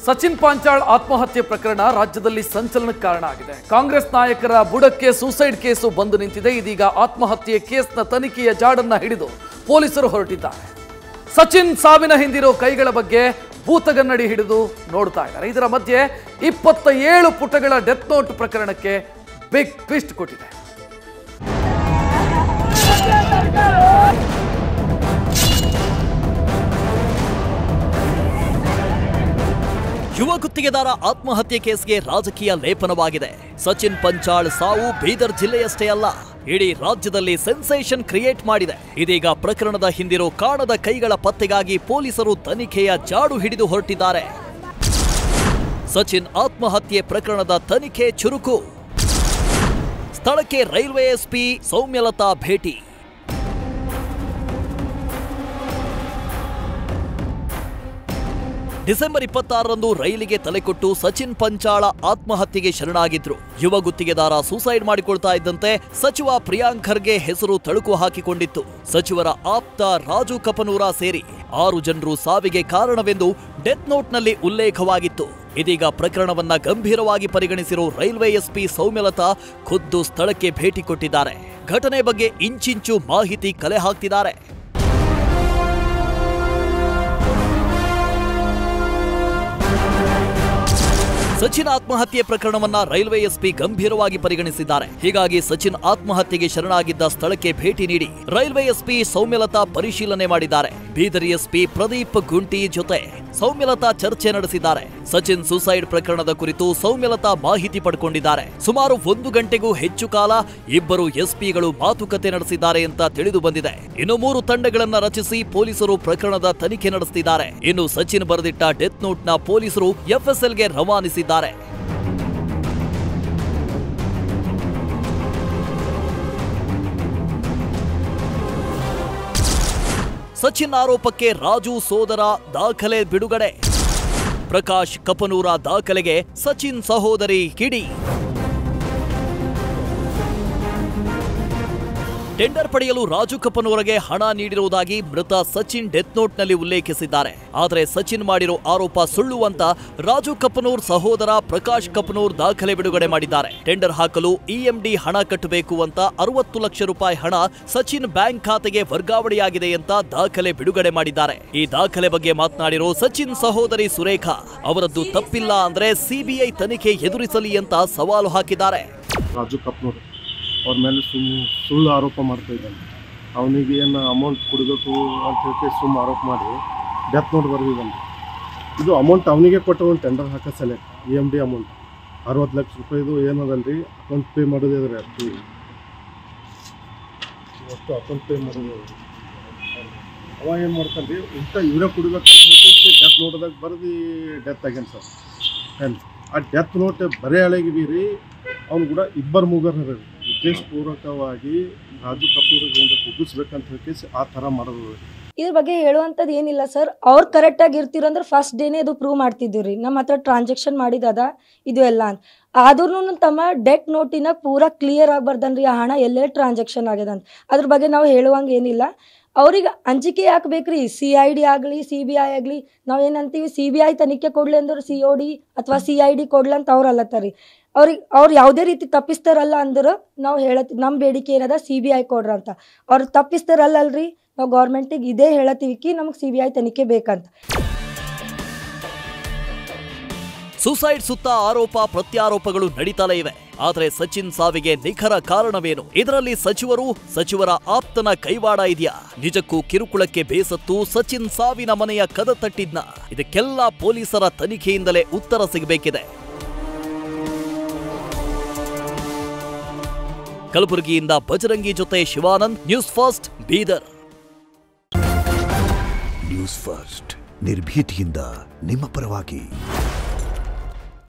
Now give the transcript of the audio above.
ಸಚಿನ್ ಪಾಂಚಾಳ್ ಆತ್ಮಹತ್ಯೆ ಪ್ರಕರಣ ರಾಜ್ಯದಲ್ಲಿ ಸಂಚಲನಕ್ಕೆ ಕಾರಣ ಆಗಿದೆ. ಕಾಂಗ್ರೆಸ್ ನಾಯಕರ ಬುಡಕ್ಕೆ ಸೂಸೈಡ್ ಕೇಸು ಬಂದು ನಿಂತಿದೆ. ಇದೀಗ ಆತ್ಮಹತ್ಯೆ ಕೇಸ್ನ ತನಿಖೆಯ ಜಾಡನ್ನ ಹಿಡಿದು ಪೊಲೀಸರು ಹೊರಟಿದ್ದಾರೆ. ಸಚಿನ್ ಸಾವಿನ ಹಿಂದಿರೋ ಕೈಗಳ ಬಗ್ಗೆ ಭೂತಗನ್ನಡಿ ಹಿಡಿದು ನೋಡ್ತಾ ಇದ್ದಾರೆ. ಇದರ ಮಧ್ಯೆ 27 ಪುಟಗಳ ಡೆತ್ ನೋಟ್ ಪ್ರಕರಣಕ್ಕೆ ಬಿಗ್ ಟ್ವಿಸ್ಟ್ ಕೊಟ್ಟಿದೆ. ಯುವ ಗುತ್ತಿಗೆದಾರ ಆತ್ಮಹತ್ಯೆ ಕೇಸ್ಗೆ ರಾಜಕೀಯ ಲೇಪನವಾಗಿದೆ. ಸಚಿನ್ ಪಂಚಾಳ್ ಸಾವು ಬೀದರ್ ಜಿಲ್ಲೆಯಷ್ಟೇ ಅಲ್ಲ, ಇಡೀ ರಾಜ್ಯದಲ್ಲಿ ಸೆನ್ಸೇಷನ್ ಕ್ರಿಯೇಟ್ ಮಾಡಿದೆ. ಇದೀಗ ಪ್ರಕರಣದ ಹಿಂದಿರೋ ಕಾಣದ ಕೈಗಳ ಪತ್ತೆಗಾಗಿ ಪೊಲೀಸರು ತನಿಖೆಯ ಜಾಡು ಹಿಡಿದು ಹೊರಟಿದ್ದಾರೆ. ಸಚಿನ್ ಆತ್ಮಹತ್ಯೆ ಪ್ರಕರಣದ ತನಿಖೆ ಚುರುಕು. ಸ್ಥಳಕ್ಕೆ ರೈಲ್ವೆ ಎಸ್ಪಿ ಸೌಮ್ಯಲತಾ ಭೇಟಿ. ಡಿಸೆಂಬರ್ 26ರಂದು ರೈಲಿಗೆ ತಲೆಕೊಟ್ಟು ಸಚಿನ್ ಪಂಚಾಳ ಆತ್ಮಹತ್ಯೆಗೆ ಶರಣಾಗಿದ್ರು. ಯುವ ಗುತ್ತಿಗೆದಾರ ಸೂಸೈಡ್ ಮಾಡಿಕೊಳ್ತಾ ಇದ್ದಂತೆ ಸಚಿವ ಪ್ರಿಯಾಂಕ್ ಖರ್ಗೆ ಹೆಸರು ತಳುಕು ಹಾಕಿಕೊಂಡಿತ್ತು. ಸಚಿವರ ಆಪ್ತ ರಾಜು ಕಪನೂರ ಸೇರಿ 6 ಜನರು ಸಾವಿಗೆ ಕಾರಣವೆಂದು ಡೆತ್ ನೋಟ್ನಲ್ಲಿ ಉಲ್ಲೇಖವಾಗಿತ್ತು. ಇದೀಗ ಪ್ರಕರಣವನ್ನ ಗಂಭೀರವಾಗಿ ಪರಿಗಣಿಸಿರೋ ರೈಲ್ವೆ ಎಸ್ಪಿ ಸೌಮ್ಯಲತಾ ಖುದ್ದು ಸ್ಥಳಕ್ಕೆ ಭೇಟಿ ಕೊಟ್ಟಿದ್ದಾರೆ. ಘಟನೆ ಬಗ್ಗೆ ಇಂಚಿಂಚು ಮಾಹಿತಿ ಕಲೆ ಹಾಕ್ತಿದ್ದಾರೆ. ಸಚಿನ್ ಆತ್ಮಹತ್ಯೆ ಪ್ರಕರಣವನ್ನ ರೈಲ್ವೆ ಎಸ್ಪಿ ಗಂಭೀರವಾಗಿ ಪರಿಗಣಿಸಿದ್ದಾರೆ. ಹೀಗಾಗಿ ಸಚಿನ್ ಆತ್ಮಹತ್ಯೆಗೆ ಶರಣಾಗಿದ್ದ ಸ್ಥಳಕ್ಕೆ ಭೇಟಿ ನೀಡಿ ರೈಲ್ವೆ ಎಸ್ಪಿ ಸೌಮ್ಯಲತಾ ಪರಿಶೀಲನೆ ಮಾಡಿದ್ದಾರೆ. ಬೀದರ್ ಎಸ್ಪಿ ಪ್ರದೀಪ್ ಗುಂಟಿ ಜೊತೆ ಸೌಮ್ಯಲತಾ ಚರ್ಚೆ ನಡೆಸಿದ್ದಾರೆ. ಸಚಿನ್ ಸೂಸೈಡ್ ಪ್ರಕರಣದ ಕುರಿತು ಸೌಮ್ಯಲತಾ ಮಾಹಿತಿ ಪಡ್ಕೊಂಡಿದ್ದಾರೆ. ಸುಮಾರು 1 ಗಂಟೆಗೂ ಹೆಚ್ಚು ಕಾಲ ಇಬ್ಬರು ಎಸ್ಪಿಗಳು ಮಾತುಕತೆ ನಡೆಸಿದ್ದಾರೆ ಅಂತ ತಿಳಿದು ಬಂದಿದೆ. ಇನ್ನು 3 ತಂಡಗಳನ್ನ ರಚಿಸಿ ಪೊಲೀಸರು ಪ್ರಕರಣದ ತನಿಖೆ ನಡೆಸುತ್ತಿದ್ದಾರೆ. ಇನ್ನು ಸಚಿನ್ ಬರೆದಿಟ್ಟ ಡೆತ್ ನೋಟ್ನ ಪೊಲೀಸರು ಎಫ್ಎಸ್ಎಲ್ಗೆ ರವಾನಿಸಿದ್ದಾರೆ. ಸಚಿನ್ ಆರೋಪಕ್ಕೆ ರಾಜು ಸೋದರ ದಾಖಲೆ ಬಿಡುಗಡೆ. ಪ್ರಕಾಶ್ ಕಪನೂರ ದಾಖಲೆಗೆ ಸಚಿನ್ ಸಹೋದರಿ ಕಿಡಿ. ಟೆಂಡರ್ ಪಡೆಯಲು ರಾಜು ಕಪನೂರಗೆ ಹಣ ನೀಡಿರುವುದಾಗಿ ಮೃತ ಸಚಿನ್ ಡೆತ್ ನೋಟ್ನಲ್ಲಿ ಉಲ್ಲೇಖಿಸಿದ್ದಾರೆ. ಆದರೆ ಸಚಿನ್ ಮಾಡಿರೋ ಆರೋಪ ಸುಳ್ಳು ಅಂತ ರಾಜು ಕಪನೂರ್ ಸಹೋದರ ಪ್ರಕಾಶ್ ಕಪನೂರ್ ದಾಖಲೆ ಬಿಡುಗಡೆ ಮಾಡಿದ್ದಾರೆ. ಟೆಂಡರ್ ಹಾಕಲು ಇಎಂಡಿ ಹಣ ಕಟ್ಟಬೇಕು ಅಂತ 60 ಲಕ್ಷ ರೂಪಾಯಿ ಹಣ ಸಚಿನ್ ಬ್ಯಾಂಕ್ ಖಾತೆಗೆ ವರ್ಗಾವಣೆಯಾಗಿದೆ ಅಂತ ದಾಖಲೆ ಬಿಡುಗಡೆ ಮಾಡಿದ್ದಾರೆ. ಈ ದಾಖಲೆ ಬಗ್ಗೆ ಮಾತನಾಡಿರೋ ಸಚಿನ್ ಸಹೋದರಿ ಸುರೇಖಾ, ಅವರದ್ದು ತಪ್ಪಿಲ್ಲ ಅಂದ್ರೆ ಸಿಬಿಐ ತನಿಖೆ ಎದುರಿಸಲಿ ಅಂತ ಸವಾಲು ಹಾಕಿದ್ದಾರೆ. ರಾಜು ಕಪನೂರ್ ಅವ್ರ ಮೇಲೆ ಸುಳ್ಳು ಆರೋಪ ಮಾಡ್ತಾ ಇದ್ದಾನೆ. ಅವನಿಗೆ ಏನು ಅಮೌಂಟ್ ಕೊಡಬೇಕು ಅಂತ ಹೇಳಿ ಸುಳ್ಳು ಆರೋಪ ಮಾಡಿ ಡೆತ್ ನೋಟ್ ಬರೆದಿದ್ದಾನೆ. ಇದು ಅಮೌಂಟ್ ಅವನಿಗೆ ಕೊಟ್ಟು ಒಂದು ಟೆಂಡರ್ ಹಾಕೋ ಸಲ EMD ಅಮೌಂಟ್ 60 ಲಕ್ಷ ರೂಪಾಯಿದು ಏನದಲ್ರಿ ಅಕೌಂಟ್ ಪೇ ಮಾಡೋದಿದ್ರೆ ಅಷ್ಟು ಅಕೌಂಟ್ ಪೇ ಮಾಡೋದು. ಅವ ಏನು ಮಾಡ್ತಾನೆ ರೀ ಇಂಥ ಇವರೇ ಕೊಡ್ಬೇಕಂತ ಡೆತ್ ನೋಟ್ದಾಗ ಬರೆದು ಡೆತ್ ಆಗ್ಯಾನ ಸರ್. ಆ ಡೆತ್ ನೋಟ್ ಬರೇ ಹಳೆಗೆ ಬಿ ರೀ ಅವ್ನು ಕೂಡ ಇಬ್ಬರು ಮೂಗರು ಉದ್ದೇಶಪೂರ್ವಕವಾಗಿ ರಾಜು ಕಪೂರ್ಗೆ ಕುಗ್ಗಿಸ್ಬೇಕಂತ ಹೇಳಿ ಆ ಥರ ಮಾಡೋದು. ಇದ್ರ ಬಗ್ಗೆ ಹೇಳುವಂಥದ್ದು ಏನಿಲ್ಲ ಸರ್. ಅವ್ರು ಕರೆಕ್ಟಾಗಿ ಇರ್ತಿರಂದ್ರೆ ಫಸ್ಟ್ ಡೇನೇ ಅದು ಪ್ರೂವ್ ಮಾಡ್ತಿದ್ದೀವಿ ರೀ. ನಮ್ಮ ಹತ್ರ ಟ್ರಾನ್ಸಾಕ್ಷನ್ ಮಾಡಿದದ ಇದು ಎಲ್ಲ ಅಂತ. ಆದ್ರೂ ತಮ್ಮ ಡೆತ್ ನೋಟಿನ ಪೂರಾ ಕ್ಲಿಯರ್ ಆಗ್ಬಾರ್ದನ್ರಿ ಆ ಹಣ ಎಲ್ಲೇ ಟ್ರಾನ್ಸಾಕ್ಷನ್ ಆಗ್ಯದ ಅಂತ. ಅದ್ರ ಬಗ್ಗೆ ನಾವು ಹೇಳುವಂಗೆ ಏನಿಲ್ಲ. ಅವ್ರಿಗೆ ಅಂಜಿಕೆ ಯಾಕೆ ಬೇಕ್ರಿ? CID ಆಗಲಿ CBI ಆಗಲಿ ನಾವು ಏನಂತೀವಿ, CBI ತನಿಖೆ ಕೊಡ್ಲಿ ಅಂದ್ರೆ COD ಅಥವಾ CID ಕೊಡ್ಲಿ ಅಂತ ಅವ್ರು ಅಲ್ಲತ್ತಾರಿ. ಅವ್ರು ಯಾವುದೇ ರೀತಿ ತಪ್ಪಿಸ್ತಾರಲ್ಲ ಅಂದ್ರೆ ನಾವು ಹೇಳತ್ತೀವಿ ನಮ್ಮ ಬೇಡಿಕೆ ಏನದ CBI ಕೊಡ್ರ ಅಂತ. ಅವ್ರು ತಪ್ಪಿಸ್ತಾರಲ್ಲಲ್ರಿ, ನಾವು ಗೌರ್ಮೆಂಟಿಗೆ ಇದೇ ಹೇಳತ್ತೀವಿ ಕಿ ನಮಗೆ CBI ತನಿಖೆ ಬೇಕಂತ. ಸೂಸೈಡ್ ಸುತ್ತ ಆರೋಪ ಪ್ರತ್ಯಾರೋಪಗಳು ನಡೀತಲೇ ಇವೆ. ಆದರೆ ಸಚಿನ್ ಸಾವಿಗೆ ನಿಖರ ಕಾರಣವೇನು? ಇದರಲ್ಲಿ ಸಚಿವರ ಆಪ್ತನ ಕೈವಾಡ ಇದೆಯಾ? ನಿಜಕ್ಕೂ ಕಿರುಕುಳಕ್ಕೆ ಬೇಸತ್ತು ಸಚಿನ್ ಸಾವಿನ ಮನೆಯ ಕದ ತಟ್ಟಿದ್ನ? ಇದಕ್ಕೆಲ್ಲ ಪೊಲೀಸರ ತನಿಖೆಯಿಂದಲೇ ಉತ್ತರ ಸಿಗಬೇಕಿದೆ. ಕಲಬುರಗಿಯಿಂದ ಬಜರಂಗಿ ಜೊತೆ Shivanand, news first Bidar. News first ನಿರ್ಭೀತಿಯಿಂದ ನಿಮ್ಮ ಪರವಾಗಿ.